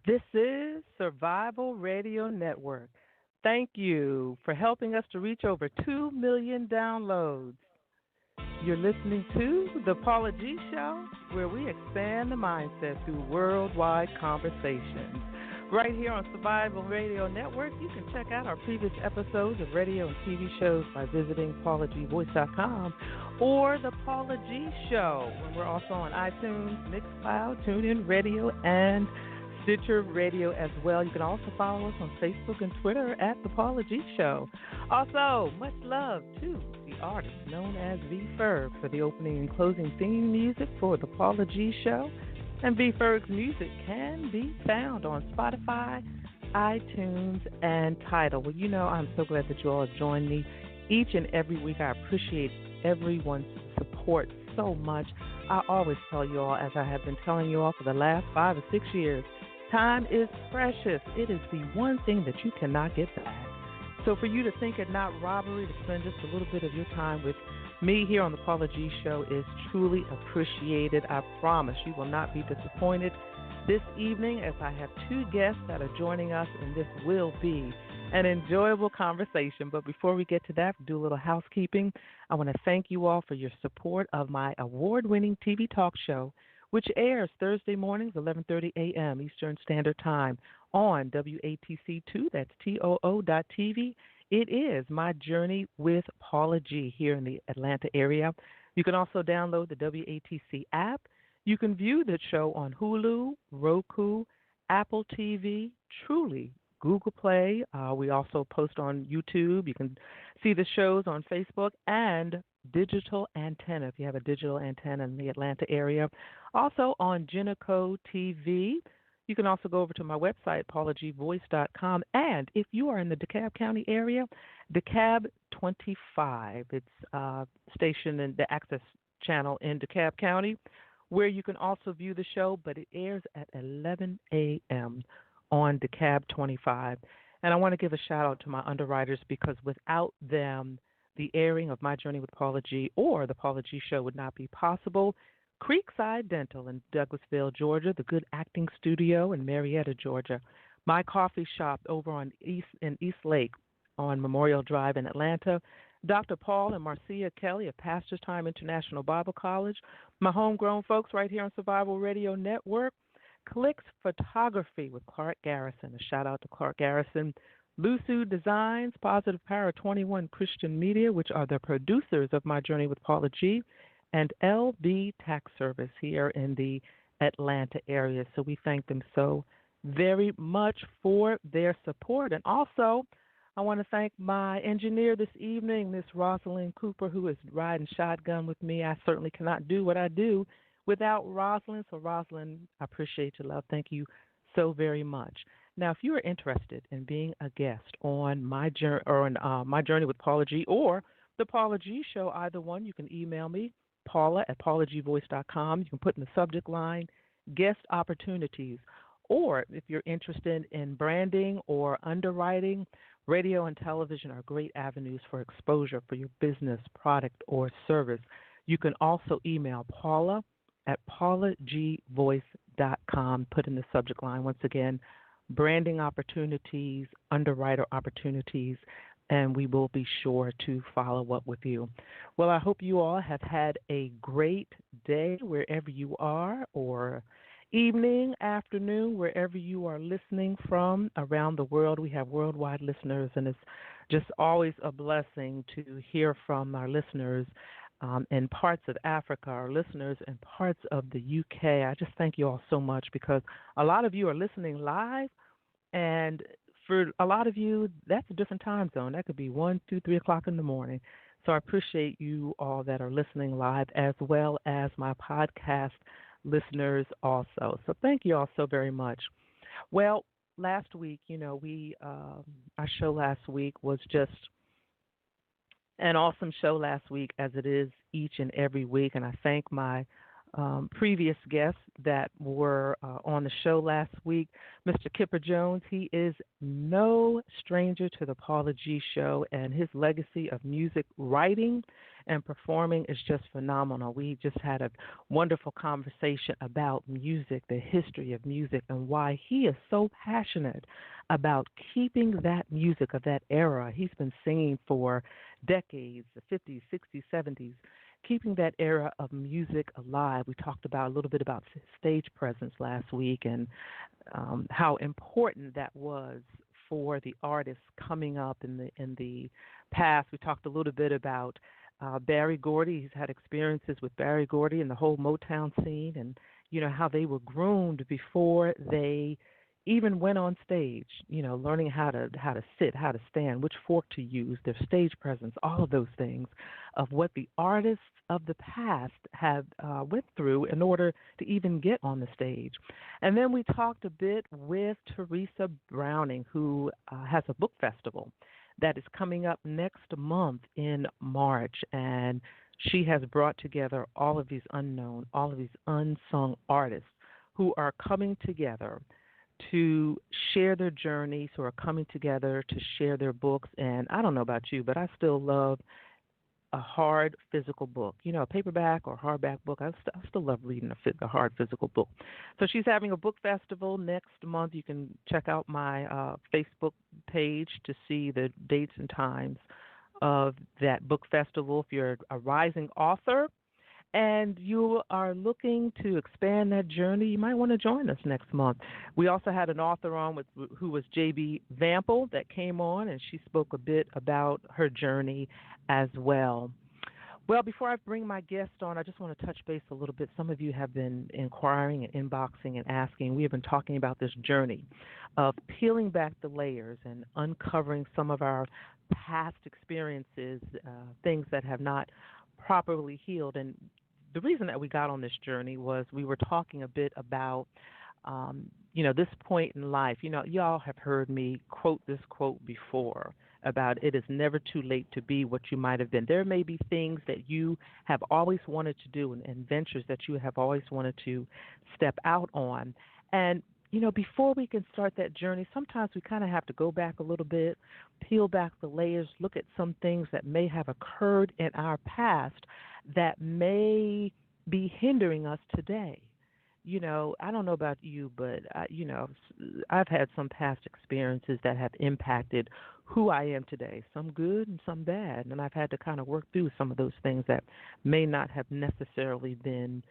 This is Survival Radio Network. Thank you for helping us to reach over 2 million downloads. You're listening to The Paula G Show, where we expand the mindset through worldwide conversations. Right here on Survival Radio Network, you can check out our previous episodes of radio and TV shows by visiting paulagvoice.com or The Paula G Show. We're also on iTunes, Mixcloud, TuneIn Radio, and Stitcher Radio as well. You can also follow us on Facebook and Twitter at The Paula G Show. Also, much love to the artist known as V. Ferg for the opening and closing theme music for The Paula G Show. And V. Ferg's music can be found on Spotify, iTunes, and Tidal. Well, I'm so glad that you all have joined me each and every week. I appreciate everyone's support so much. I always tell you all, as I have been telling you all for the last 5 or 6 years, time is precious. It is the one thing that you cannot get back. So for you to think it not robbery to spend just a little bit of your time with me here on the Paula G Show is truly appreciated. I promise you will not be disappointed this evening, as I have 2 guests that are joining us, and this will be an enjoyable conversation. But before we get to that, do a little housekeeping. I want to thank you all for your support of my award-winning TV talk show, which airs Thursday mornings, 11:30 a.m. Eastern Standard Time on WATC2, that's TOO.TV. It is My Journey with Paula G here in the Atlanta area. You can also download the WATC app. You can view the show on Hulu, Roku, Apple TV, Truly, Google Play. We also post on YouTube. You can see the shows on Facebook and digital antenna if you have a digital antenna in the Atlanta area. Also on Geneco TV. You can also go over to my website, paulagvoice.com. And if you are in the DeKalb County area, DeKalb 25, it's stationed in the access channel in DeKalb County, where you can also view the show, but it airs at 11 a.m. on DeKalb 25. And I want to give a shout out to my underwriters, because without them, the airing of My Journey with Paula G or the Paula G Show would not be possible. Creekside Dental in Douglasville, Georgia, the Good Acting Studio in Marietta, Georgia, my coffee shop over in East Lake on Memorial Drive in Atlanta, Dr. Paul and Marcia Kelly of Pastor's Time International Bible College, my homegrown folks right here on Survival Radio Network, Clicks Photography with Clark Garrison, a shout out to Clark Garrison, Lusu Designs, Positive Power 21 Christian Media, which are the producers of My Journey with Paula G, and LB Tax Service here in the Atlanta area. So we thank them so very much for their support. And also, I want to thank my engineer this evening, Miss Rosalind Cooper, who is riding shotgun with me. I certainly cannot do what I do without Rosalind. So, Rosalind, I appreciate your love. Thank you so very much. Now, if you are interested in being a guest on My Journey with Paula G or the Paula G Show, either one, you can email me, paula@paulagvoice.com. You can put in the subject line, guest opportunities. Or if you're interested in branding or underwriting, radio and television are great avenues for exposure for your business, product, or service. You can also email paula@paulagvoice.com. Put in the subject line, once again, branding opportunities, underwriter opportunities, and we will be sure to follow up with you. Well, I hope you all have had a great day wherever you are, or evening, afternoon, wherever you are listening from around the world. We have worldwide listeners, and it's just always a blessing to hear from our listeners in parts of Africa, our listeners in parts of the UK. I just thank you all so much, because a lot of you are listening live, and for a lot of you, that's a different time zone. That could be 1, 2, 3 o'clock in the morning. So I appreciate you all that are listening live, as well as my podcast listeners also. So thank you all so very much. Well, last week, our show last week was just an awesome show last week, as it is each and every week. And I thank my previous guests that were on the show last week. Mr. Kipper Jones, he is no stranger to the Paula G Show, and his legacy of music writing and performing is just phenomenal. We just had a wonderful conversation about music, the history of music, and why he is so passionate about keeping that music of that era. He's been singing for decades, the 50s, 60s, 70s, keeping that era of music alive. We talked about a little bit about stage presence last week and how important that was for the artists coming up in the past. We talked a little bit about Barry Gordy. He's had experiences with Barry Gordy and the whole Motown scene, and how they were groomed before they even went on stage, learning how to sit, how to stand, which fork to use, their stage presence, all of those things of what the artists of the past have went through in order to even get on the stage. And then we talked a bit with Teresa Browning, who has a book festival that is coming up next month in March, and she has brought together all of these unknown, all of these unsung artists who are coming together to share their journeys, who are coming together to share their books. And I don't know about you, but I still love a hard physical book, a paperback or hardback book. I still love reading a hard physical book. So she's having a book festival next month. You can check out my Facebook page to see the dates and times of that book festival. If you're a rising author and you are looking to expand that journey, you might want to join us next month. We also had an author on who was J.B. Vampel that came on, and she spoke a bit about her journey as well. Well, before I bring my guest on, I just want to touch base a little bit. Some of you have been inquiring and inboxing and asking. We have been talking about this journey of peeling back the layers and uncovering some of our past experiences, things that have not properly healed. And the reason that we got on this journey was we were talking a bit about, this point in life. Y'all have heard me quote this quote before about it is never too late to be what you might have been. There may be things that you have always wanted to do and ventures that you have always wanted to step out on. And before we can start that journey, sometimes we kind of have to go back a little bit, peel back the layers, look at some things that may have occurred in our past that may be hindering us today. I don't know about you, but, I've had some past experiences that have impacted who I am today, some good and some bad, and I've had to kind of work through some of those things that may not have necessarily been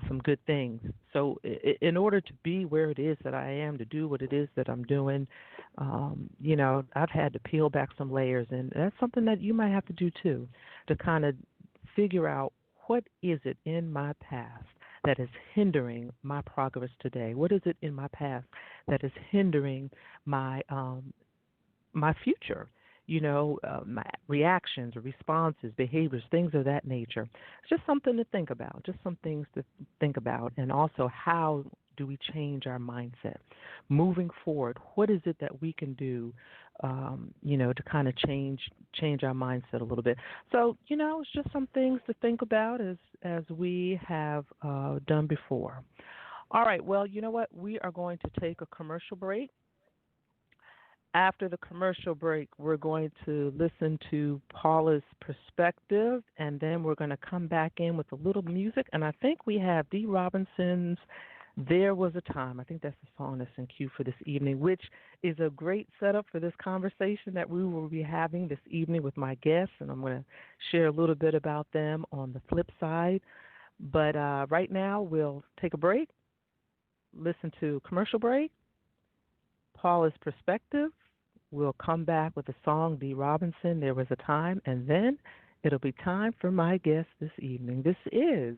some good things. So in order to be where it is that I am, to do what it is that I'm doing, I've had to peel back some layers, and that's something that you might have to do too, to kind of figure out what is it in my past that is hindering my progress today? What is it in my past that is hindering my my future? My reactions or responses, behaviors, things of that nature. It's just something to think about, just some things to think about. And also, how do we change our mindset? Moving forward, what is it that we can do, to kind of change our mindset a little bit? So, it's just some things to think about as we have done before. All right, well, you know what? We are going to take a commercial break. After the commercial break, we're going to listen to Paula's perspective, and then we're going to come back in with a little music. And I think we have Dee Robinson's There Was a Time. I think that's the song that's in queue for this evening, which is a great setup for this conversation that we will be having this evening with my guests, and I'm going to share a little bit about them on the flip side. But right now, we'll take a break, listen to commercial break, Paula's perspective. We'll come back with the song Dee Robinson, There Was a Time, and then it'll be time for my guest this evening. This is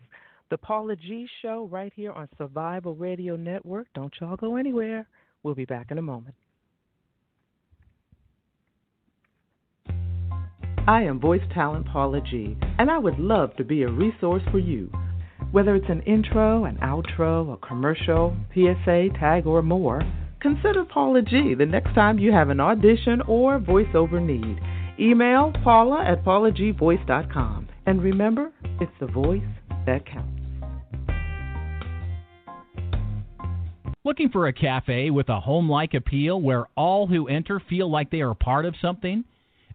the Paula G Show right here on Survival Radio Network. Don't y'all go anywhere. We'll be back in a moment. I am voice talent Paula G, and I would love to be a resource for you. Whether it's an intro, an outro, a commercial, PSA, tag, or more, consider Paula G the next time you have an audition or voiceover need. Email Paula at paulagvoice.com. And remember, it's the voice that counts. Looking for a cafe with a home-like appeal where all who enter feel like they are part of something?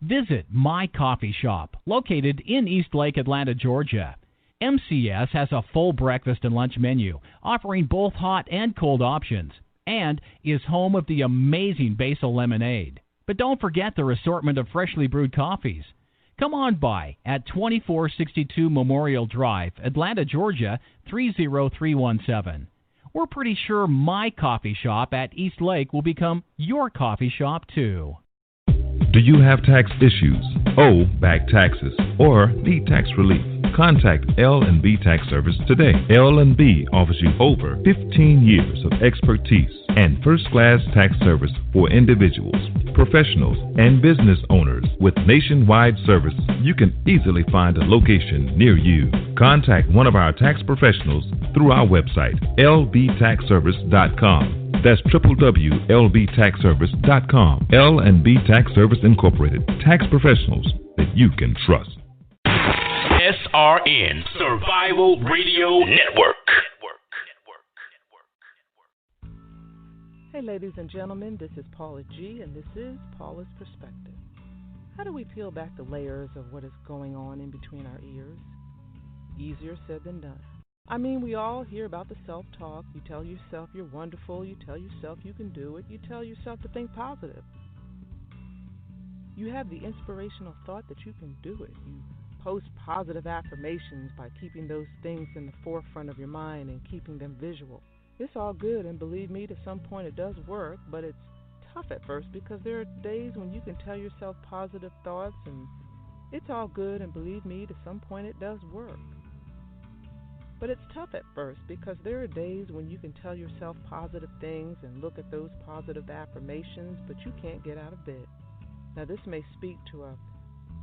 Visit My Coffee Shop, located in Eastlake, Atlanta, Georgia. MCS has a full breakfast and lunch menu, offering both hot and cold options, and is home of the amazing basil lemonade. But don't forget their assortment of freshly brewed coffees. Come on by at 2462 Memorial Drive, Atlanta, Georgia, 30317. We're pretty sure My Coffee Shop at Eastlake will become your coffee shop, too. Do you have tax issues, owe back taxes, or need tax relief? Contact L&B Tax Service today. L&B offers you over 15 years of expertise and first-class tax service for individuals, professionals, and business owners. With nationwide service, you can easily find a location near you. Contact one of our tax professionals through our website, lbtaxservice.com. That's www.lbtaxservice.com. L&B Tax Service Incorporated. Tax professionals that you can trust. SRN Survival Radio Network. Hey, ladies and gentlemen, this is Paula G, and this is Paula's Perspective. How do we peel back the layers of what is going on in between our ears? Easier said than done. I mean, we all hear about the self-talk. You tell yourself you're wonderful. You tell yourself you can do it. You tell yourself to think positive. You have the inspirational thought that you can do it. You post positive affirmations by keeping those things in the forefront of your mind and keeping them visual. It's all good, and believe me, to some point it does work, but it's tough at first because there are days when you can tell yourself positive thoughts, and it's all good, and believe me, to some point it does work. But it's tough at first because there are days when you can tell yourself positive things and look at those positive affirmations, but you can't get out of bed. Now, this may speak to a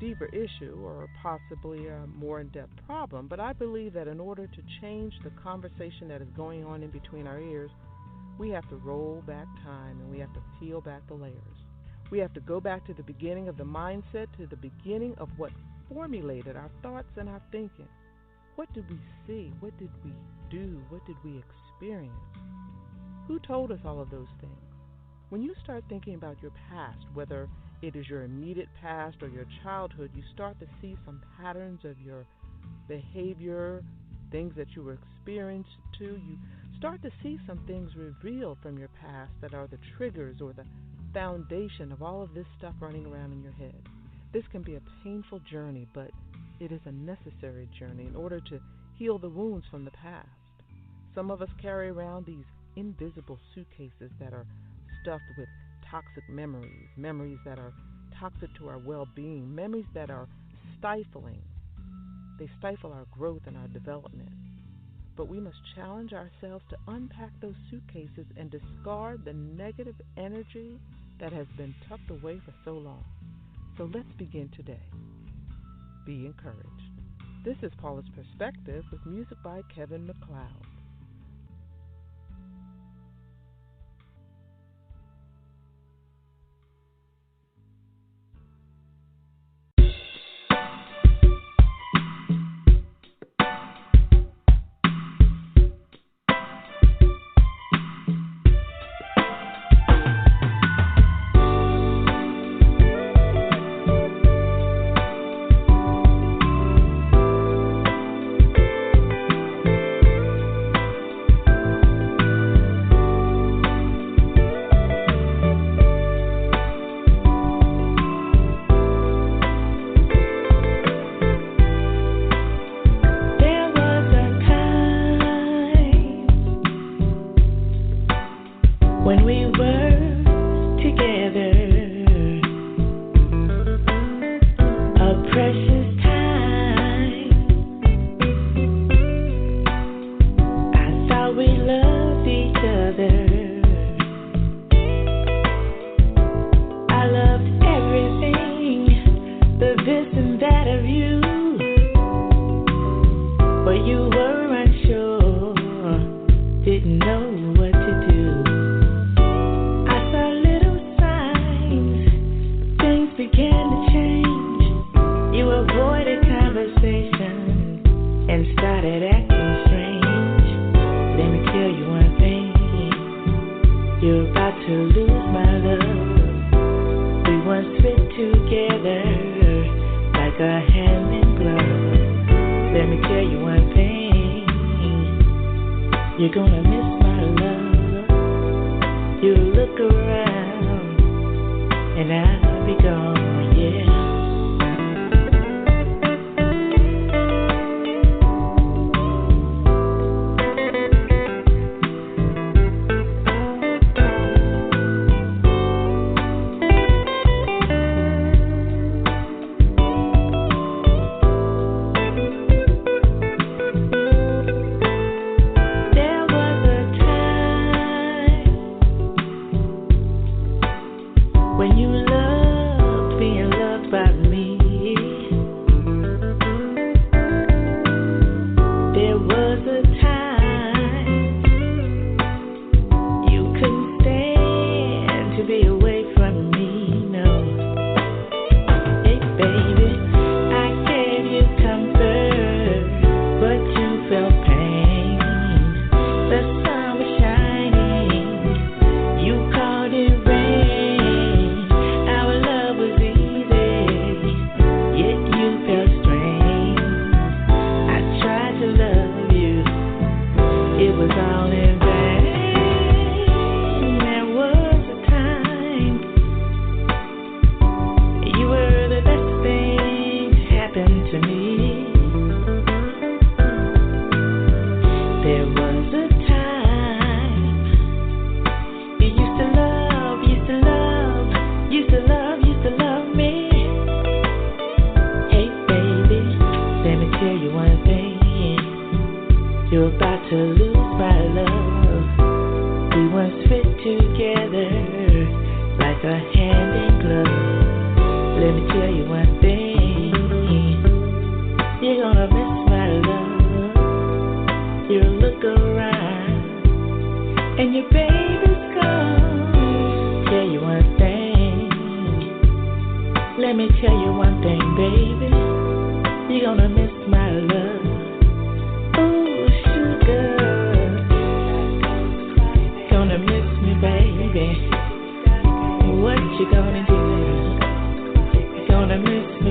deeper issue or possibly a more in-depth problem, but I believe that in order to change the conversation that is going on in between our ears, we have to roll back time and we have to peel back the layers. We have to go back to the beginning of the mindset, to the beginning of what formulated our thoughts and our thinking. What did we see? What did we do? What did we experience? Who told us all of those things? When you start thinking about your past, whether it is your immediate past or your childhood, you start to see some patterns of your behavior, things that you were experienced to. You start to see some things revealed from your past that are the triggers or the foundation of all of this stuff running around in your head. This can be a painful journey, but it is a necessary journey in order to heal the wounds from the past. Some of us carry around these invisible suitcases that are stuffed with toxic memories, memories that are toxic to our well-being, memories that are stifling. They stifle our growth and our development. But we must challenge ourselves to unpack those suitcases and discard the negative energy that has been tucked away for so long. So let's begin today. Be encouraged. This is Paula's Perspective with music by Kevin MacLeod. Didn't know what to do. I saw little signs You look around and I'll be gone, yeah. What you gonna do? Gonna miss me.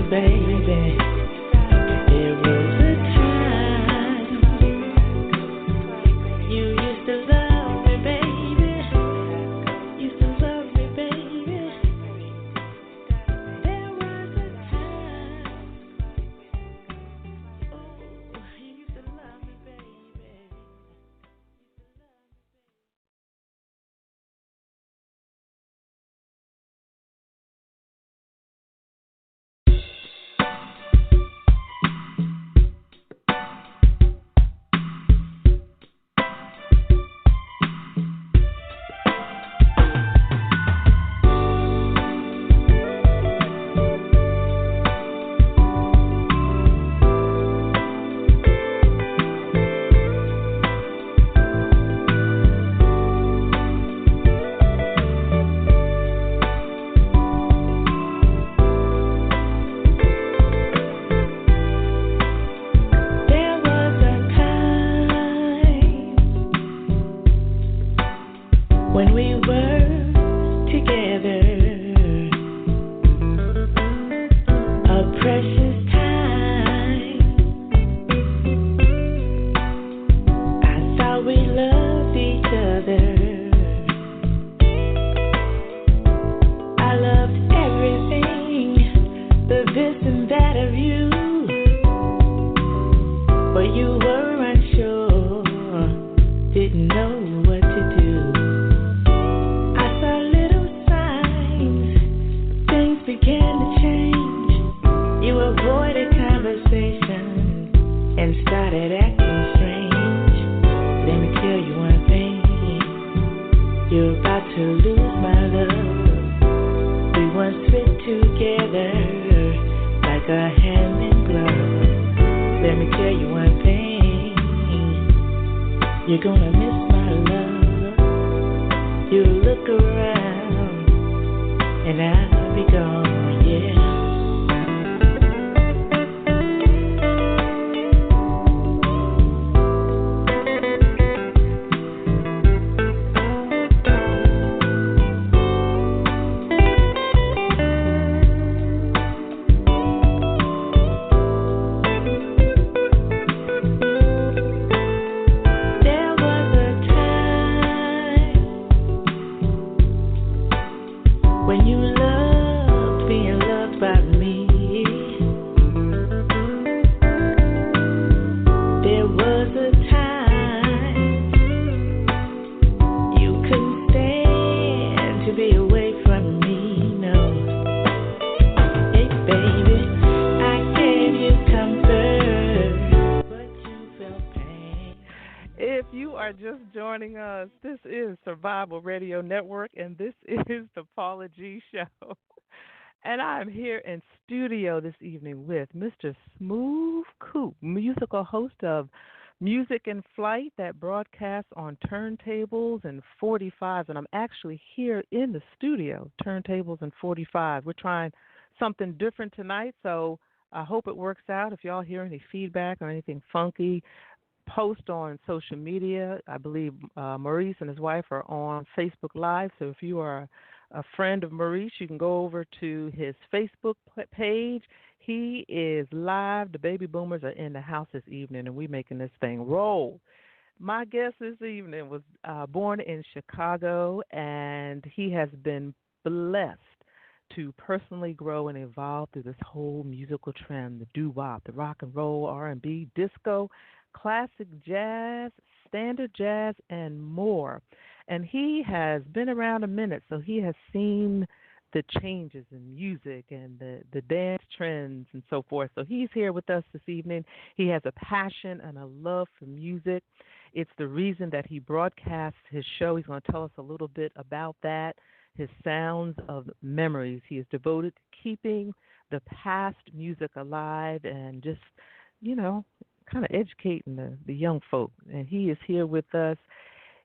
when you loved being loved by me. There was a time you couldn't stand to be away from me, no. Hey baby, I gave you comfort, but you felt pain. If you are just joining us, this is Survival Radio Network, and this is the Paula G Show. And I'm here in studio this evening with Mr. Smoov Coop, musical host of Music in Flight that broadcasts on turntables and 45s. And I'm actually here in the studio, turntables and 45. We're trying something different tonight, so I hope it works out. If y'all hear any feedback or anything funky, post on social media. I believe Maurice and his wife are on Facebook Live, so if you are a friend of Maurice, you can go over to his Facebook page. He is live. The baby boomers are in the house this evening, and we're making this thing roll. My guest this evening was born in Chicago, and he has been blessed to personally grow and evolve through this whole musical trend, the doo-wop, the rock and roll, R&B, disco, classic jazz, standard jazz, and more. And he has been around a minute, so he has seen the changes in music and the dance trends and so forth. So he's here with us this evening. He has a passion and a love for music. It's the reason that he broadcasts his show. He's going to tell us a little bit about that, his Sounds of Memories. He is devoted to keeping the past music alive and just, you know, kind of educating the young folk. And he is here with us.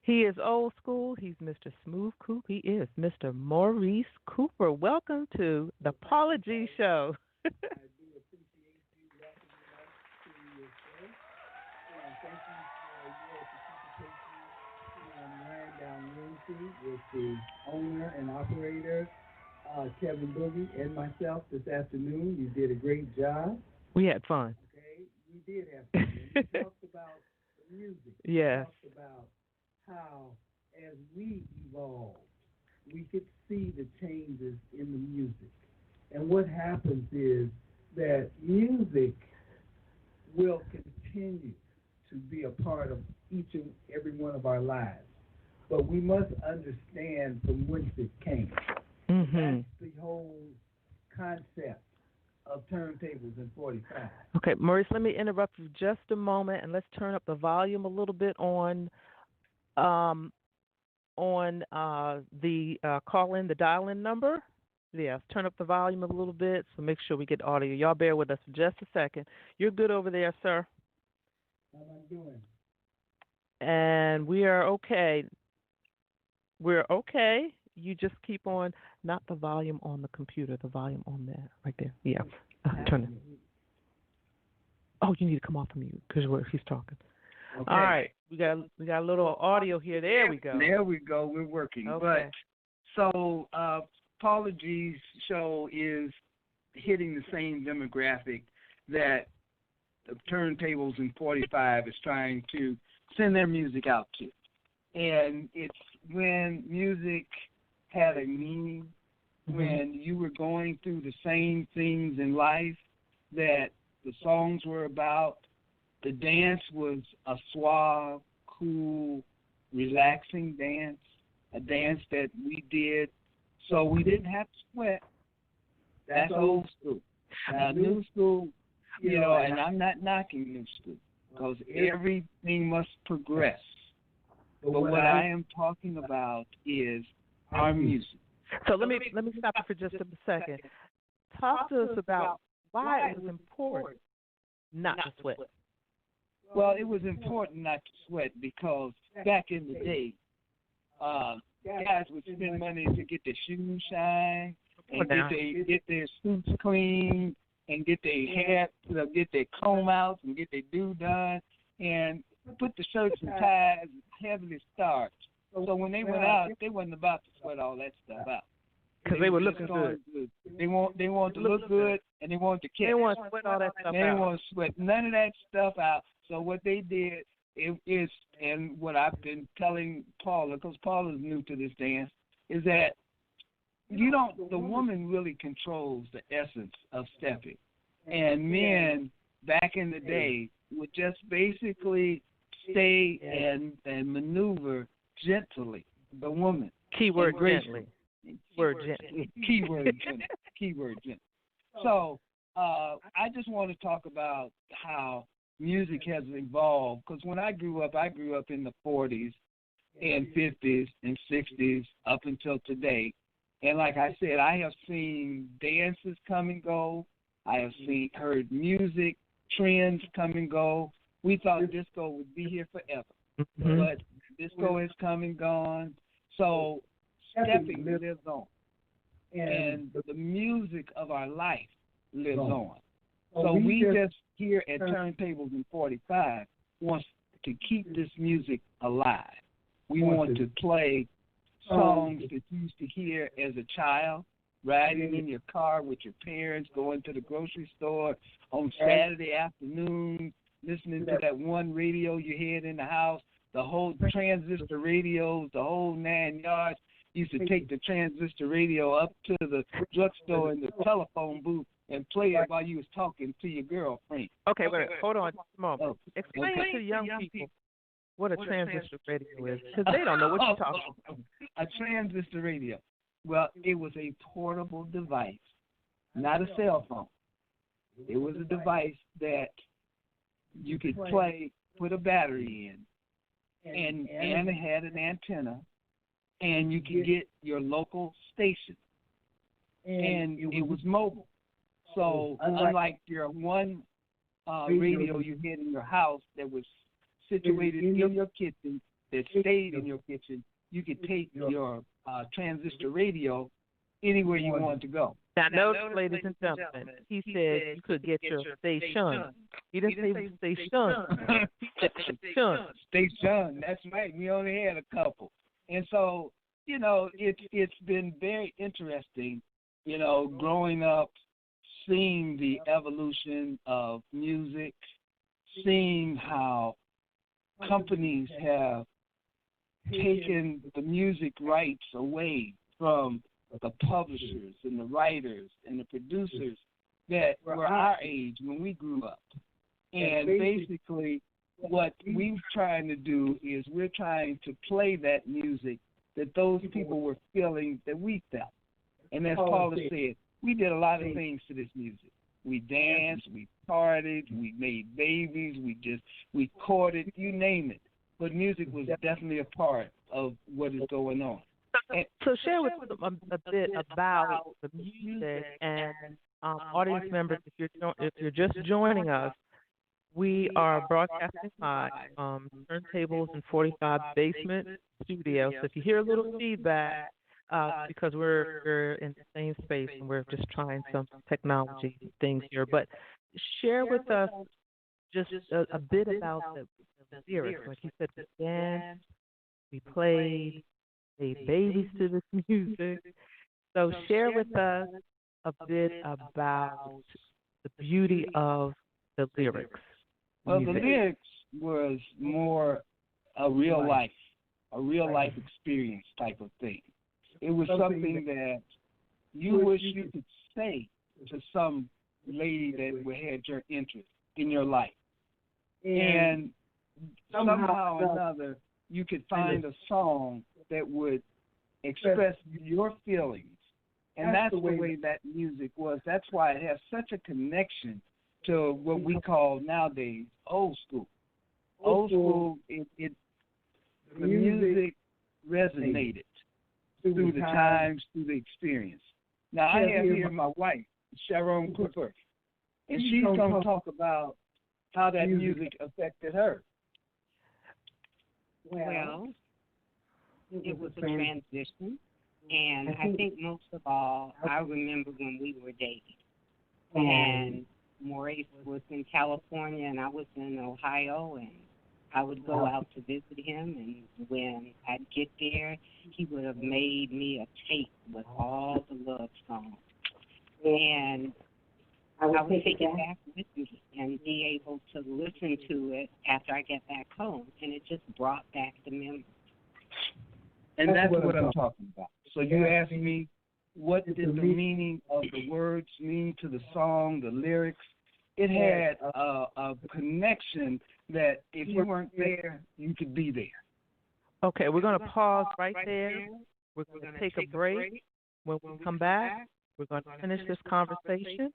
He is old school. He's Mr. Smoov Coop. He is Mr. Maurice Cooper. Welcome to the Paula G Show. I do appreciate you welcoming us to your show. And thank you for your participation in Line Down Wednesday with the owner and operator, Kevin Boogie, and myself this afternoon. You did a great job. We had fun. Okay, we did have fun. And we talked about the music. Yes. We talked about how, as we evolved, we could see the changes in the music. And what happens is that music will continue to be a part of each and every one of our lives. But we must understand from whence it came. Mm-hmm. That's the whole concept of turntables and 45. Okay, Maurice, let me interrupt you just a moment, and let's turn up the volume a little bit on the call-in, the dial-in number. Yes, turn up the volume a little bit, so make sure we get audio. Y'all bear with us for just a second. You're good over there, sir. How am I doing? And we are okay. We're okay. You just keep on, not the volume on the computer, the volume on there, right there. Yeah, turn it. Oh, you need to come off of mute because he's talking. Okay. All right, we got a little audio here. There we go. There we go. We're working. Okay. But so Paula G's show is hitting the same demographic that the turntables in 45 is trying to send their music out to. And it's when music had a meaning, when you were going through the same things in life that the songs were about. The dance was a suave, cool, relaxing dance, a dance that we did so we didn't have to sweat. That's old school. Now, new school, you know, and I'm not knocking new school because everything must progress. But what I am talking about is our music. So let me stop you for just a second. Talk to us about why it was important not to sweat. Well, it was important not to sweat because back in the day, guys would spend money to get their shoes shined and get their suits clean and get their hair, get their comb out and get their do done and put the shirts and ties heavily starched. So when they went out, they wasn't about to sweat all that stuff out. Because they were looking good. They want to look good, and they want to catch. They want to sweat all that stuff out. They want to sweat none of that stuff out. So what they did is, and what I've been telling Paula, because Paula's new to this dance, is that the woman really controls the essence of stepping. And men back in the day would just basically stay and maneuver gently. The woman. Keyword gently. Keyword gently. Keyword gently. Keyword gently. So I just want to talk about how music has evolved. Because when I grew up in the 40s and 50s and 60s up until today. And like I said, I have seen dances come and go. I have heard music trends come and go. We thought disco would be here forever, but disco has come and gone. So stepping lives on, and the music of our life lives on. So we just here at Turntables in 45 want to keep this music alive. We want to play songs that you used to hear as a child, riding in your car with your parents, going to the grocery store on Saturday afternoon, listening to that one radio you had in the house, the whole transistor radios, the whole 9 yards. You used to take the transistor radio up to the drugstore in the telephone booth and play it while you was talking to your girlfriend. Okay, wait, hold on just a moment. Explain to young people what a transistor radio is, because they don't know what you're talking about. A transistor radio. Well, it was a portable device, not a cell phone. It was a device that you could play, put a battery in, and it had an antenna, and you could get your local station, and it was mobile. So unlike your one radio you had in your house that was situated in your kitchen, that stayed in your kitchen, you could take your transistor radio anywhere you wanted to go. Now, notice, ladies and gentlemen, he said you could get your station. He didn't say station. He said station. Station, that's right. We only had a couple. And so, it's been very interesting, growing up, seeing the evolution of music, seeing how companies have taken the music rights away from the publishers and the writers and the producers that were our age when we grew up. And basically what we're trying to do is we're trying to play that music that those people were feeling that we felt. And as Paula said, we did a lot of things to this music. We danced, we partied, we made babies, we courted, you name it. But music was definitely a part of what is going on. So share with us a bit about the music, and audience members, if you're just joining us, we are broadcasting live Turntables in 45 basement studio. So if you hear a little feedback, because we're in the same space and we're just trying some technology things here, but share with us just a bit about the lyrics. Like you said, we danced, we played, made babies to this music. So share with us a bit about the beauty of the lyrics. Well, the lyrics was more a real life experience type of thing. It was something that you wish you could say to some lady that had your interest in your life. And somehow or another, you could find a song that would express your feelings. And that's the way that music was. That's why it has such a connection to what we call nowadays old school. Old school, the music resonated through the times, through the experience. Now, I have here my wife, Sharon Cooper, and she's going to talk about how that music affected her. Well, it was a transition, and I think most of all, I remember when we were dating, and Maurice was in California, and I was in Ohio, and I would go out to visit him, and when I'd get there, he would have made me a tape with all the love songs, and I would take it back with me and be able to listen to it after I get back home, and it just brought back the memories. And that's what I'm talking about. So you asked me what did the meaning of the words mean to the song, the lyrics. It had a connection that if you weren't there, you could be there. Okay, we're going to pause right there. We're going to take a break. When we come back, we're going to finish this conversation.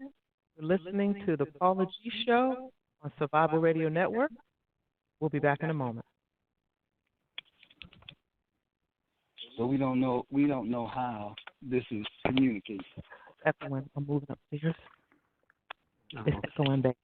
You're listening to the Paula G Show on Survival Radio Network. We'll be back in a moment. So we don't know how this is communicated. Everyone, I'm moving upstairs. It's going back.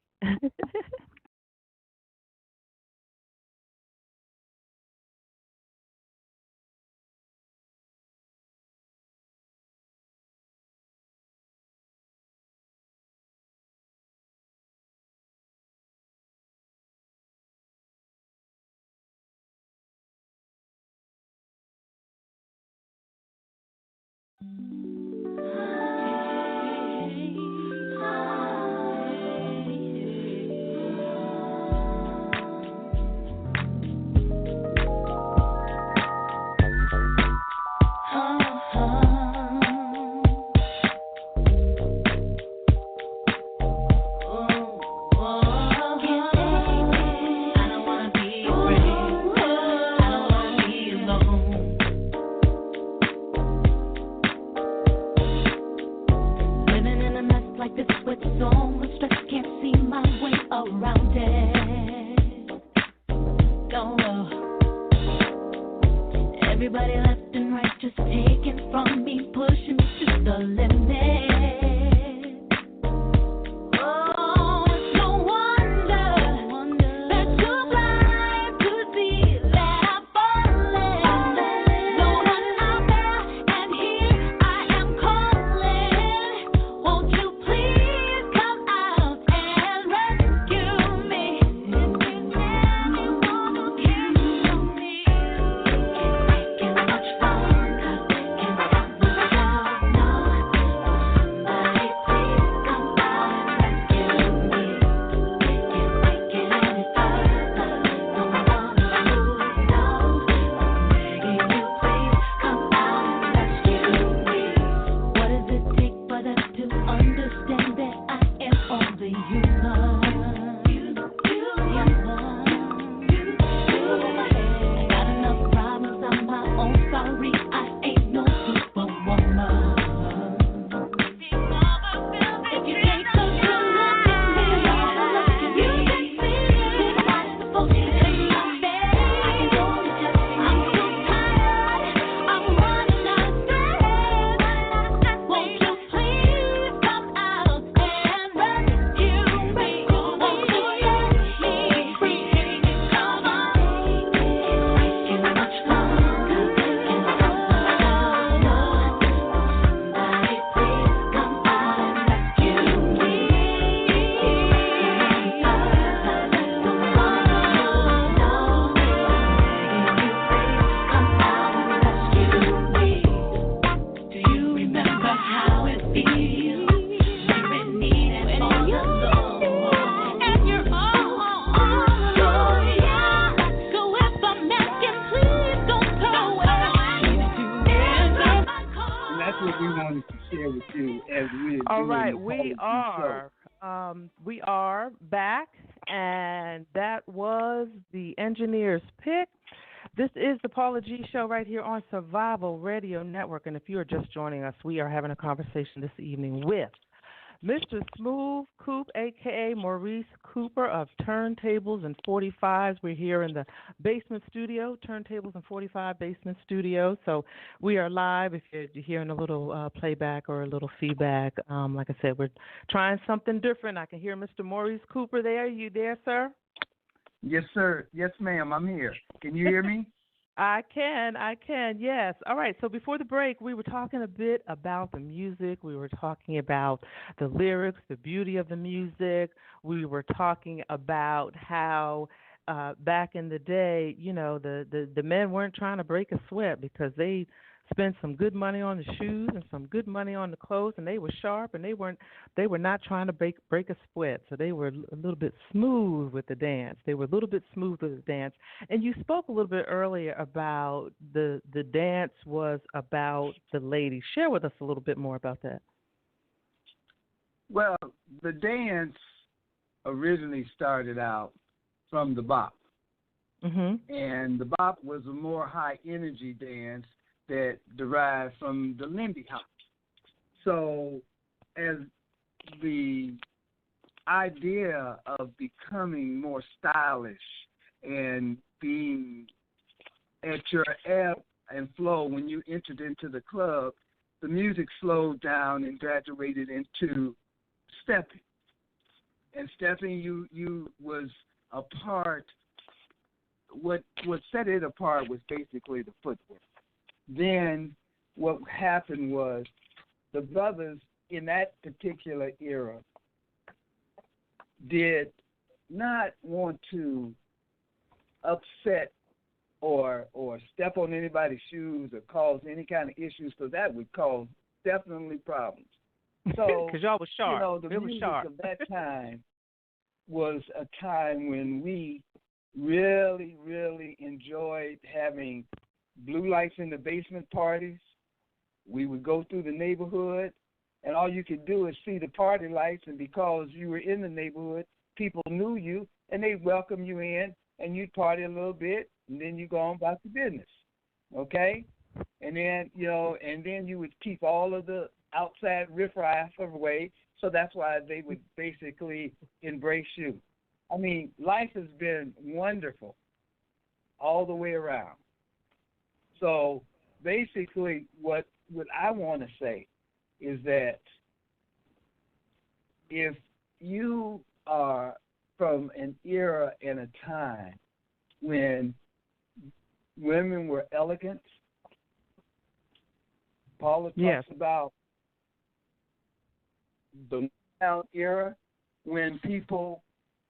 We are back, and that was the engineer's pick. This is the Paula G Show right here on Survival Radio Network, and if you are just joining us, we are having a conversation this evening with Mr. Smoov Coop, a.k.a. Maurice Cooper of Turntables and 45s. We're here in the basement studio, Turntables and 45 basement studio. So we are live. If you're hearing a little playback or a little feedback, like I said, we're trying something different. I can hear Mr. Maurice Cooper there. You there, sir? Yes, sir. Yes, ma'am. I'm here. Can you hear me? I can, yes. All right, so before the break, we were talking a bit about the music. We were talking about the lyrics, the beauty of the music. We were talking about how back in the day, you know, the men weren't trying to break a sweat because they spent some good money on the shoes and some good money on the clothes, and they were sharp, and they were not trying to break a sweat, so they were a little bit smooth with the dance. And you spoke a little bit earlier about the dance was about the ladies. Share with us a little bit more about that. Well, the dance originally started out from the bop. Mm-hmm. And the bop was a more high-energy dance that derived from the Lindy Hop. So as the idea of becoming more stylish and being at your ebb and flow when you entered into the club, the music slowed down and graduated into stepping. And stepping, you was a part. What set it apart was basically the footwork. Then what happened was the brothers in that particular era did not want to upset or step on anybody's shoes or cause any kind of issues, so that would cause definitely problems. So, because y'all was sharp. The it was music sharp. of that time was a time when we really, really enjoyed having blue lights in the basement parties. We would go through the neighborhood, and all you could do is see the party lights, and because you were in the neighborhood, people knew you, and they'd welcome you in, and you'd party a little bit, and then you go on about your business, okay? And then, and then you would keep all of the outside riffraff away, so that's why they would basically embrace you. I mean, life has been wonderful all the way around. So basically what I want to say is that if you are from an era and a time when women were elegant, Paula talks about the now era when people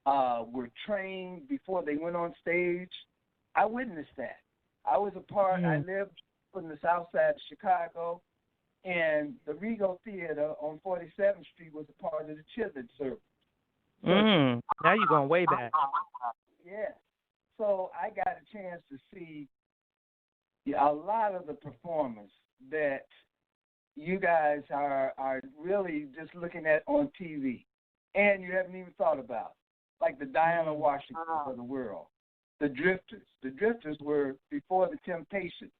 were trained before they went on stage. I witnessed that. I was a part. I lived on the south side of Chicago, and the Regal Theater on 47th Street was a part of the Chitlin Circle. Now you're going way back. Yeah. So I got a chance to see a lot of the performers that you guys are really just looking at on TV, and you haven't even thought about, like the Diana Washington of the world, the Drifters. The Drifters were before the Temptations.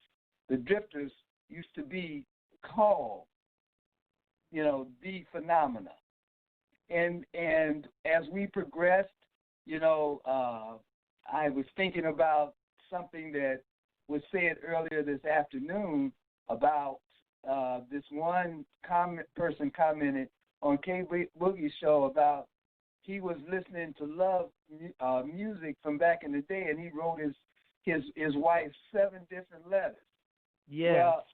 The Drifters used to be called, the phenomena. And as we progressed, I was thinking about something that was said earlier this afternoon about this one person commented on K Boogie's show about he was listening to love music from back in the day, and he wrote his wife 7 different letters. Yeah. Well,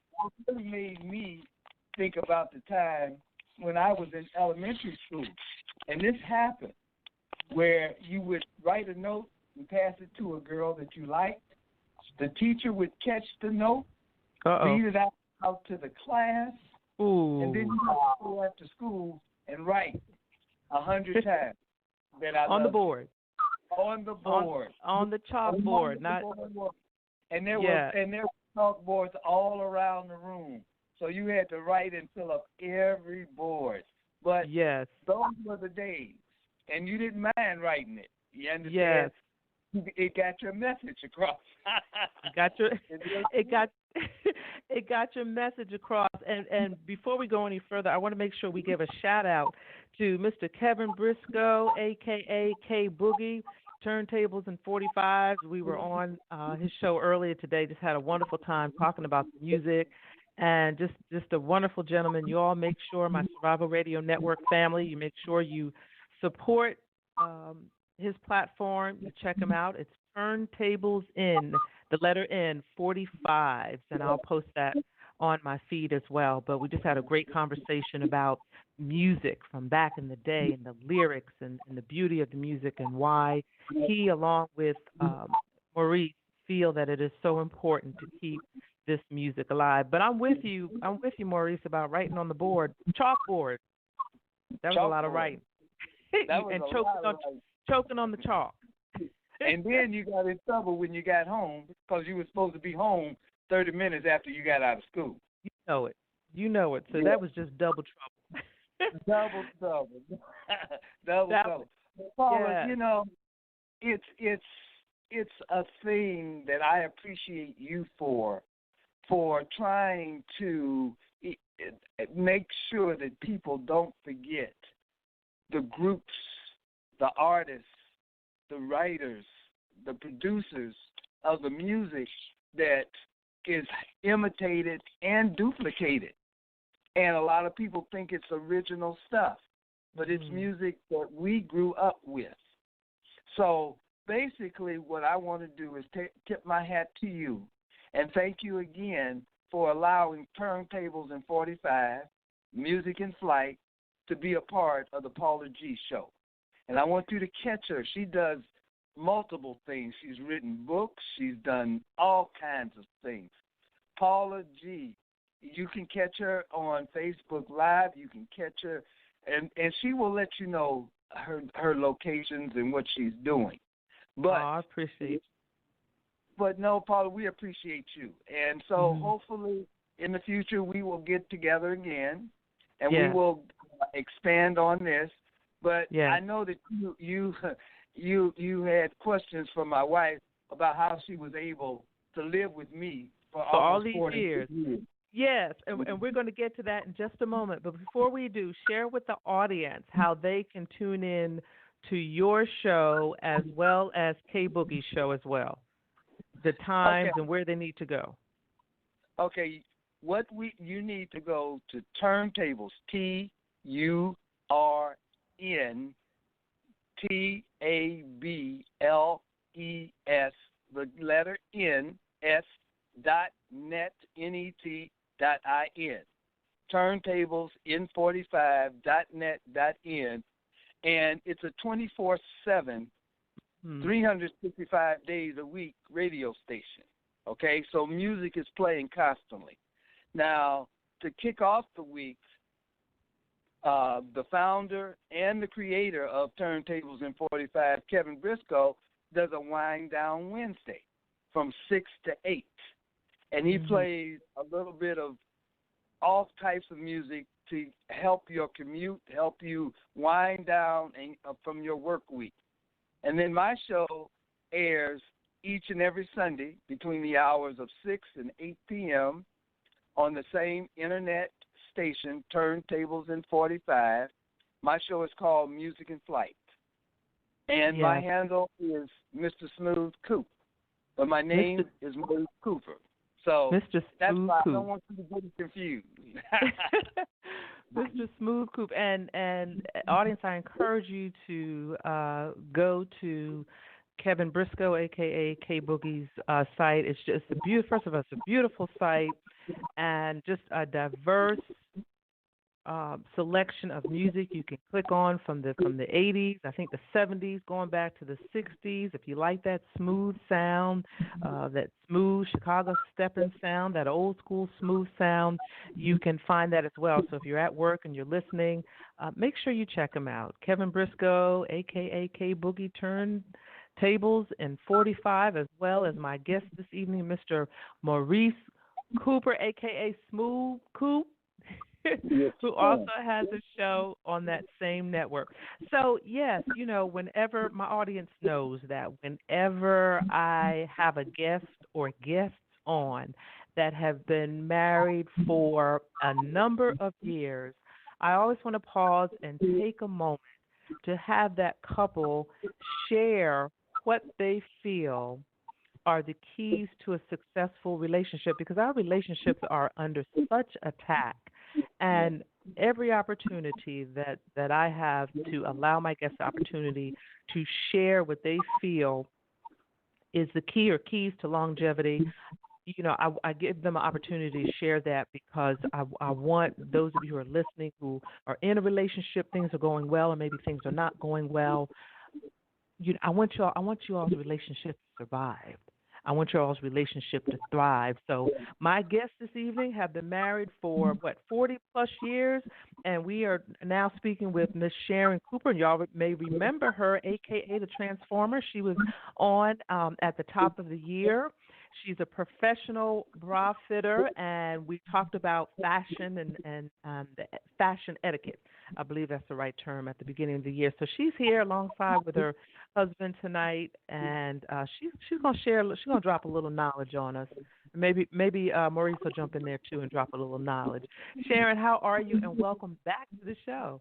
it really made me think about the time when I was in elementary school, and this happened where you would write a note and pass it to a girl that you liked. The teacher would catch the note, read it out to the class, and then you would go after school and write 100 times that I on the love board. On the board. On the chalkboard. And there were chalkboards all around the room. So you had to write and fill up every board. But those were the days. And you didn't mind writing it. You understand? Yes. It got your message across. It got your message across. And before we go any further, I want to make sure we give a shout out to Mr. Kevin Briscoe, aka K Boogie, Turntables and 45s. We were on his show earlier today. Just had a wonderful time talking about the music, and just a wonderful gentleman. You all make sure, my Survival Radio Network family, you make sure you support his platform. You check him out. It's Turntables in, the letter N, 45s, and I'll post that on my feed as well. But we just had a great conversation about music from back in the day and the lyrics and the beauty of the music and why he, along with Maurice, feel that it is so important to keep this music alive. But I'm with you. I'm with you, Maurice, about writing on the board, chalkboard. That was a lot of writing. That was and a choking lot on of writing. choking on the chalk. And then you got in trouble when you got home because you were supposed to be home 30 minutes after you got out of school. You know it. You know it. So Yeah. that was just double trouble. Double trouble. Double trouble. Paula, you know, it's a thing that I appreciate you for trying to make sure that people don't forget the groups, the artists, the writers, the producers of the music that is imitated and duplicated. And a lot of people think it's original stuff, but it's music that we grew up with. So basically what I want to do is tip my hat to you and thank you again for allowing Turntables in 45, Music in Flight, to be a part of the Paula G Show. And I want you to catch her. She does multiple things. She's written books. She's done all kinds of things. Paula G. You can catch her on Facebook Live. You can catch her, and she will let you know her locations and what she's doing. But I appreciate it. But no, Paula, we appreciate you. And so hopefully in the future we will get together again, and we will expand on this. But I know that you had questions from my wife about how she was able to live with me for all these 40 years. Yes, and we're going to get to that in just a moment. But before we do, share with the audience how they can tune in to your show as well as K Boogie's show as well, the times and where they need to go. Okay, you need to go to Turntables, TURNTABLES, the letter NS .net, net.in, turntablesn45.net.in, and it's a 24/7, 365 days a week radio station. Okay, so music is playing constantly. Now, to kick off the week, the founder and the creator of Turntables in 45, Kevin Briscoe, does a wind down Wednesday from 6 to 8. And he plays a little bit of all types of music to help your commute, help you wind down from your work week. And then my show airs each and every Sunday between the hours of 6 and 8 p.m. on the same internet station, Turntables in 45. My show is called Music in Flight. And my handle is Mr. Smoov Coop. But my name is Maurice Cooper. So Mr. that's Smoov why Coop. I don't want you to get confused. Mr. Smoov Coop. And audience, I encourage you to go to Kevin Briscoe, a.k.a. K Boogie's site. It's just a beautiful, first of all, it's a beautiful site and just a diverse selection of music you can click on from the 80s, I think the 70s, going back to the 60s. If you like that smooth sound, that smooth Chicago stepping sound, that old school smooth sound, you can find that as well. So if you're at work and you're listening, make sure you check him out. Kevin Briscoe, a.k.a. K Boogie, Turntables in 45, as well as my guest this evening, Mr. Maurice Cooper, a.k.a. Smoov Coop, who also has a show on that same network. So, yes, whenever my audience knows that whenever I have a guest or guests on that have been married for a number of years, I always want to pause and take a moment to have that couple share what they feel are the keys to a successful relationship, because our relationships are under such attack. And every opportunity that I have to allow my guests the opportunity to share what they feel is the key or keys to longevity, I give them an opportunity to share that, because I want those of you who are listening who are in a relationship, things are going well, or maybe things are not going well. I want you all's relationship to survive. I want your all's relationship to thrive. So my guests this evening have been married for, 40 plus years, and we are now speaking with Miss Sharon Cooper. And y'all may remember her, a.k.a. the Transformer. She was on at the top of the year. She's a professional bra fitter, and we talked about fashion and the fashion etiquette. I believe that's the right term at the beginning of the year. So she's here alongside with her husband tonight, and she's gonna share. She's gonna drop a little knowledge on us. Maybe Maurice will jump in there too and drop a little knowledge. Sharon, how are you? And welcome back to the show.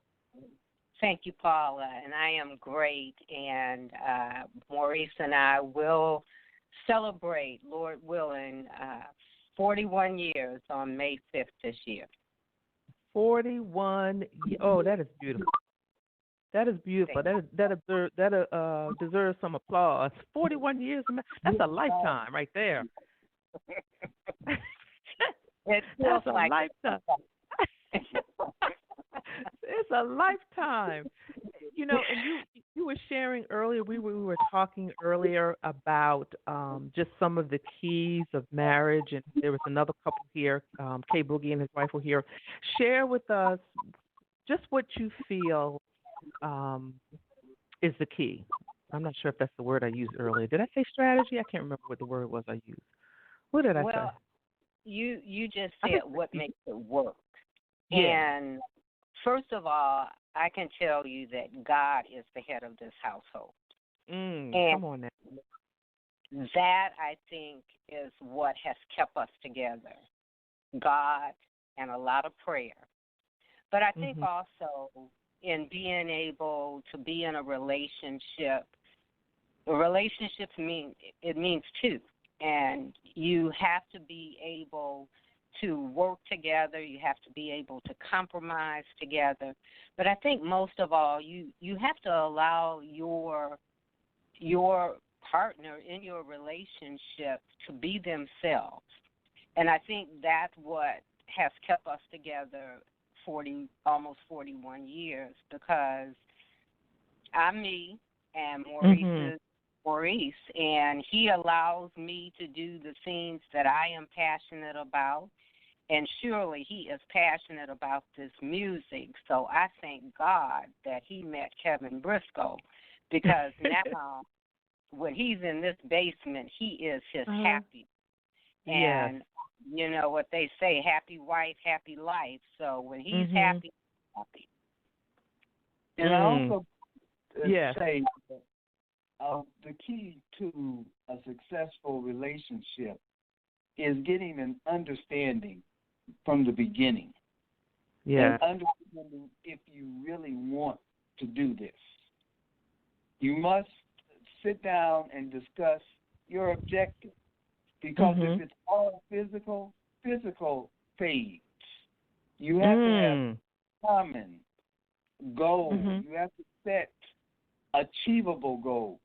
Thank you, Paula, and I am great. And Maurice and I will celebrate, Lord willing, 41 years on May 5th this year. 41. Oh, that is beautiful. That is beautiful. That deserves some applause. 41 years. That's a lifetime right there. It feels That's a like lifetime. It's a lifetime. You know, and you were sharing earlier. We were talking earlier about just some of the keys of marriage, and there was another couple here. K Boogie and his wife were here. Share with us just what you feel is the key. I'm not sure if that's the word I used earlier. Did I say strategy? I can't remember what the word was I used. What did I say? Well, you just said what makes it work. Yeah. And first of all, I can tell you that God is the head of this household. And come on now. that, I think, is what has kept us together. God and a lot of prayer. But I think also in being able to be in a relationship means two. And you have to be able to work together. You have to be able to compromise together. But I think most of all, you have to allow your partner in your relationship to be themselves. And I think that's what has kept us together almost 41 years, because I'm me and Maurice is Maurice, and he allows me to do the things that I am passionate about. And surely he is passionate about this music. So I thank God that he met Kevin Briscoe, because now when he's in this basement, he is his happy. And you know what they say, happy wife, happy life. So when he's happy, he's happy. And I also say the key to a successful relationship is getting an understanding from the beginning. Yeah. And understanding if you really want to do this. You must sit down and discuss your objective. Because if it's all physical fades. You have to have common goals. You have to set achievable goals.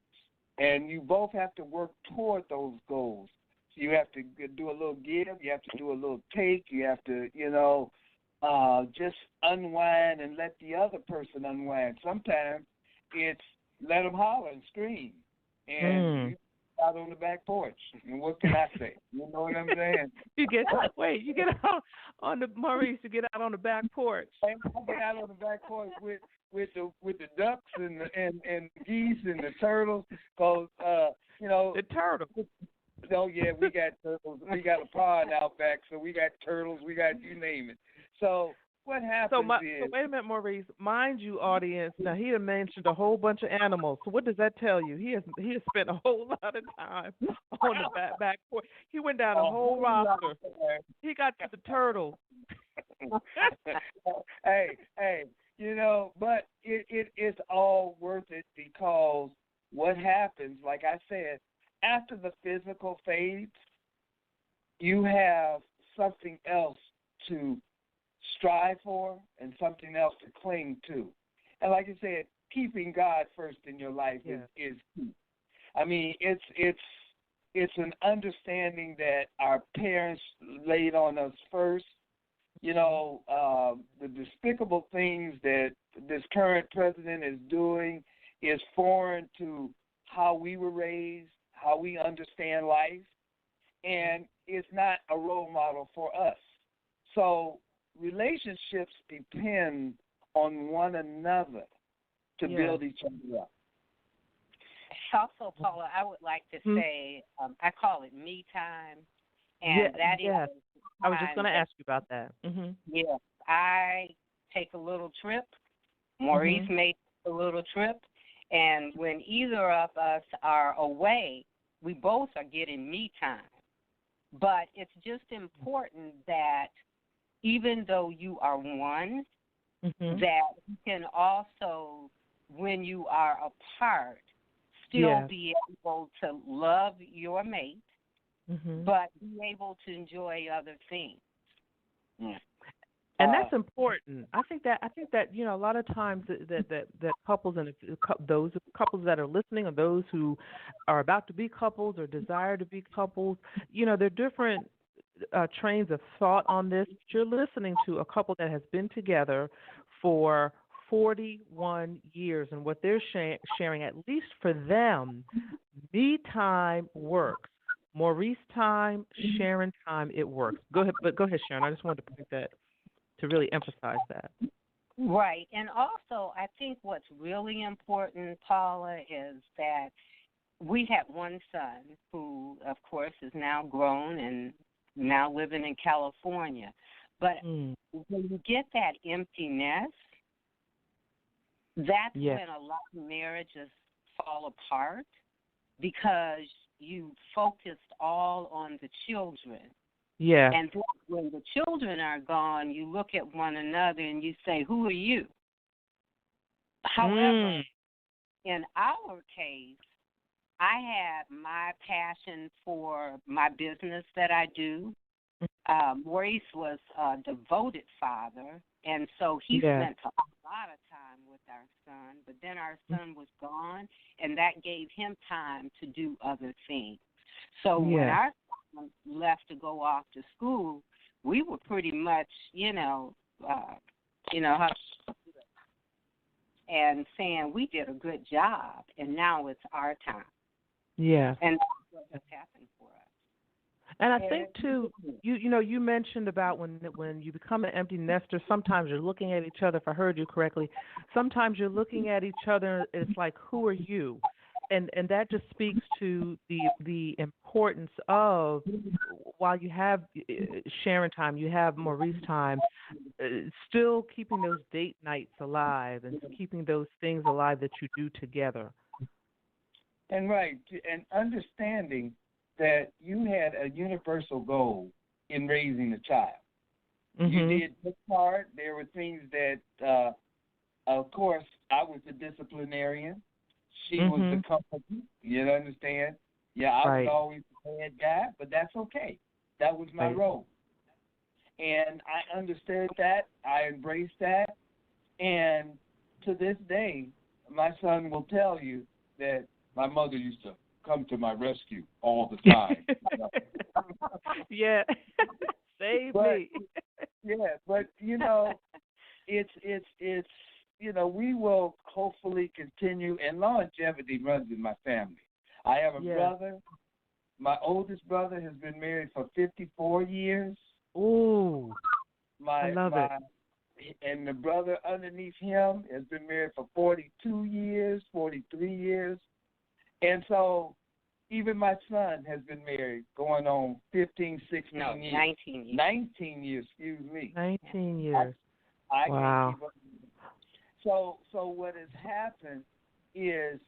And you both have to work toward those goals. You have to do a little give. You have to do a little take. You have to, just unwind and let the other person unwind. Sometimes it's let them holler and scream. And you out on the back porch. And what can I say? You know what I'm saying? You get out on the Maurice. You get out on the back porch. I get out on the back porch with the ducks and the geese and the turtles. Cause the turtles. Oh yeah, we got turtles. We got a pond out back, so we got turtles. We got you name it. So what happens is... So wait a minute, Maurice. Mind you, audience, now he had mentioned a whole bunch of animals. So what does that tell you? He has spent a whole lot of time on the back porch. He went down a whole roster. He got to the turtles. hey, but it's all worth it, because what happens, like I said, after the physical fades, you have something else to strive for and something else to cling to. And like I said, keeping God first in your life is key. I mean, it's an understanding that our parents laid on us first. The despicable things that this current president is doing is foreign to how we were raised, how we understand life, and is not a role model for us. So relationships depend on one another to build each other up. Also, Paula, I would like to say, I call it me time, and that is. I was just going to ask you about that. Yes, I take a little trip. Maurice may take a little trip, and when either of us are away, we both are getting me time. But it's just important that even though you are one, that you can also, when you are apart, still be able to love your mate, but be able to enjoy other things. And that's important. I think that a lot of times that couples and those couples that are listening, or those who are about to be couples or desire to be couples, there are different trains of thought on this. You're listening to a couple that has been together for 41 years, and what they're sharing, at least for them, me time works. Maurice time, Sharon time, it works. Go ahead, Sharon. I just wanted to put that, to really emphasize that. Right. And also, I think what's really important, Paula, is that we have one son who, of course, is now grown and now living in California. But when you get that emptiness, that's when a lot of marriages fall apart, because you focused all on the children. Yeah. And then when the children are gone, you look at one another and you say, who are you? However, in our case, I had my passion for my business that I do. Maurice was a devoted father, and so he spent a lot of time with our son, but then our son was gone, and that gave him time to do other things. So when our son left to go off to school, we were pretty much, and saying we did a good job, and now it's our time. Yeah. And that's what has happened for us. And I think too, you mentioned about when you become an empty nester, sometimes you're looking at each other. If I heard you correctly, sometimes you're looking at each other. It's like, who are you? And that just speaks to the importance of, while you have Sharon time, you have Maurice time, still keeping those date nights alive and keeping those things alive that you do together. And and understanding that you had a universal goal in raising a child. You did your part. There were things that, of course, I was the disciplinarian. She was the company. You understand? Yeah, I was always the bad guy, but that's okay. That was my role. And I understood that. I embraced that. And to this day, my son will tell you that my mother used to come to my rescue all the time. Yeah. Save me. Yeah, but it's we will hopefully continue, and longevity runs in my family. I have a brother. My oldest brother has been married for 54 years. Ooh. I love it. And the brother underneath him has been married for 42 years, 43 years. And so even my son has been married going on 15, 16 years. 19 years. 19 years, excuse me. 19 years. I wow. Can't keep up. So what has happened is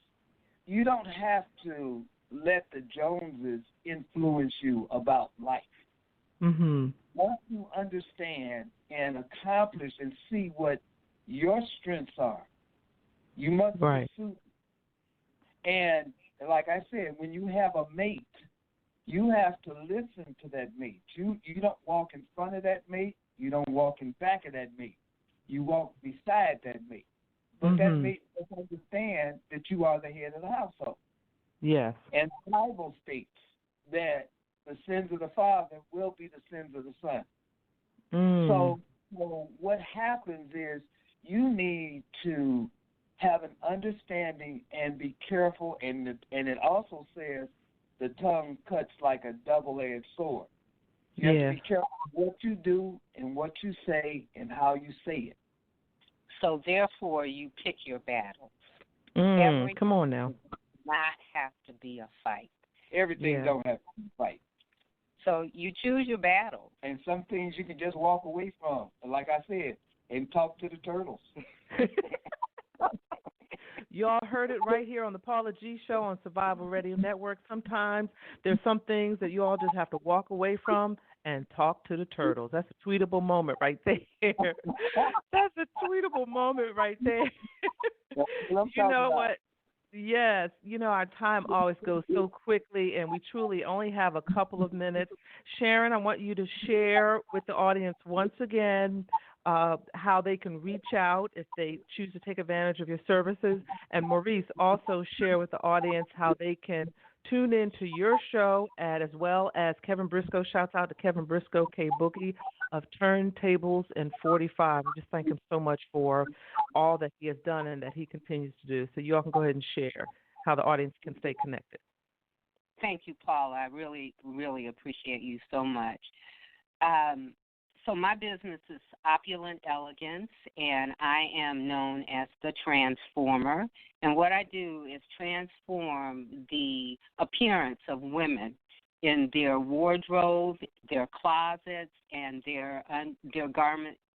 you don't have to let the Joneses influence you about life. Once you understand and accomplish and see what your strengths are, you must pursue. And like I said, when you have a mate, you have to listen to that mate. You don't walk in front of that mate. You don't walk in back of that mate. You walk beside that mate. But that mate must understand that you are the head of the household. Yes. And the Bible states that the sins of the father will be the sins of the son. So what happens is you need to have an understanding and be careful. And it also says the tongue cuts like a double-edged sword. You have to be careful what you do and what you say and how you say it. So therefore, you pick your battles. Come on now. Does not have to be a fight. Everything don't have to be a fight. So you choose your battle. And some things you can just walk away from, like I said, and talk to the turtles. Y'all heard it right here on the Paula G Show on Survival Radio Network. Sometimes there's some things that you all just have to walk away from and talk to the turtles. That's a tweetable moment right there. That's a tweetable moment right there. You know what? Yes, our time always goes so quickly, and we truly only have a couple of minutes. Sharon, I want you to share with the audience once again how they can reach out if they choose to take advantage of your services. And Maurice, also share with the audience how they can tune into your show, as well as Kevin Briscoe. Shouts out to Kevin Briscoe, K Boogie of Turntables in 45. We just thank him so much for all that he has done and that he continues to do. So you all can go ahead and share how the audience can stay connected. Thank you, Paula. I really, really appreciate you so much. So my business is Opulent Elegance, and I am known as the Transformer. And what I do is transform the appearance of women in their wardrobe, their closets, and their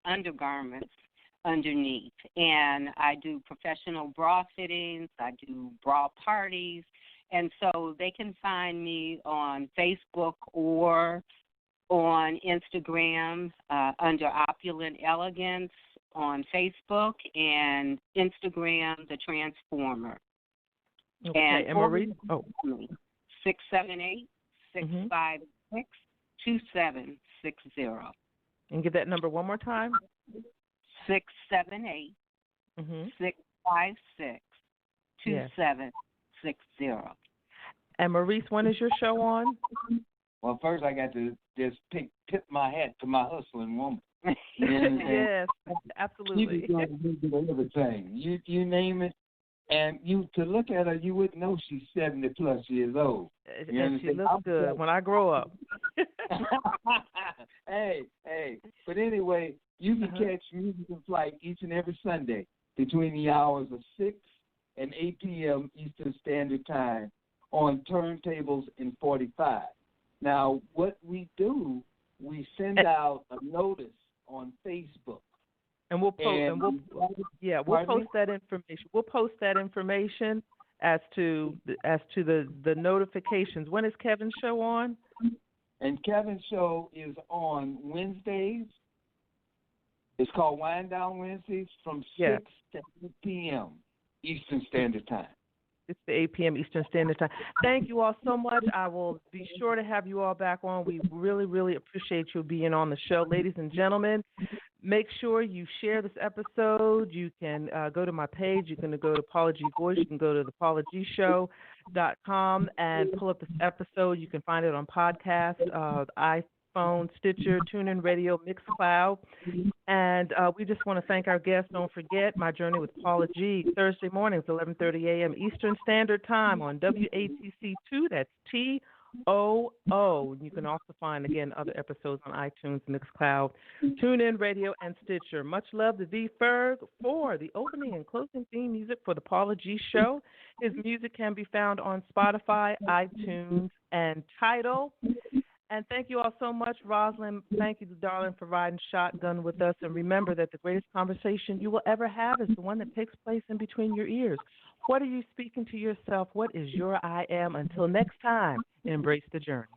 undergarments underneath. And I do professional bra fittings. I do bra parties. And so they can find me on Facebook or on Instagram under Opulent Elegance on Facebook, and Instagram, The Transformer. Okay, and Maurice? 678-656-2760. And give that number one more time. 678-656-2760. And Maurice, when is your show on? Well, first I got to just tip my hat to my hustling woman. Yes, absolutely. She's going to do everything. You name it, and to look at her, you wouldn't know she's 70+ years old. And she looks good when I grow up. Hey. But anyway, you can catch Music in Flight each and every Sunday between the hours of 6 and 8 p.m. Eastern Standard Time on Turntables in 45. Now, what we do, we send out a notice on Facebook, and we'll post. We'll post that information. We'll post that information as to the notifications. When is Kevin's show on? And Kevin's show is on Wednesdays. It's called Wind Down Wednesdays from 6 to 8 p.m. Eastern Standard Time. It's the 8 p.m. Eastern Standard Time. Thank you all so much. I will be sure to have you all back on. We really, really appreciate you being on the show. Ladies and gentlemen, make sure you share this episode. You can go to my page. You can go to Paula G Voice. You can go to thepaulagshow.com and pull up this episode. You can find it on podcast, iPhone, Stitcher, TuneIn Radio, Mixcloud. And we just want to thank our guests. Don't forget My Journey with Paula G, Thursday mornings, 11:30 a.m. Eastern Standard Time on WATC2. That's TOO. You can also find, again, other episodes on iTunes, Mixcloud, TuneIn Radio, and Stitcher. Much love to V. Ferg for the opening and closing theme music for the Paula G Show. His music can be found on Spotify, iTunes, and Tidal. And thank you all so much. Rosalind, thank you, darling, for riding shotgun with us. And remember that the greatest conversation you will ever have is the one that takes place in between your ears. What are you speaking to yourself? What is your I am? Until next time, embrace the journey.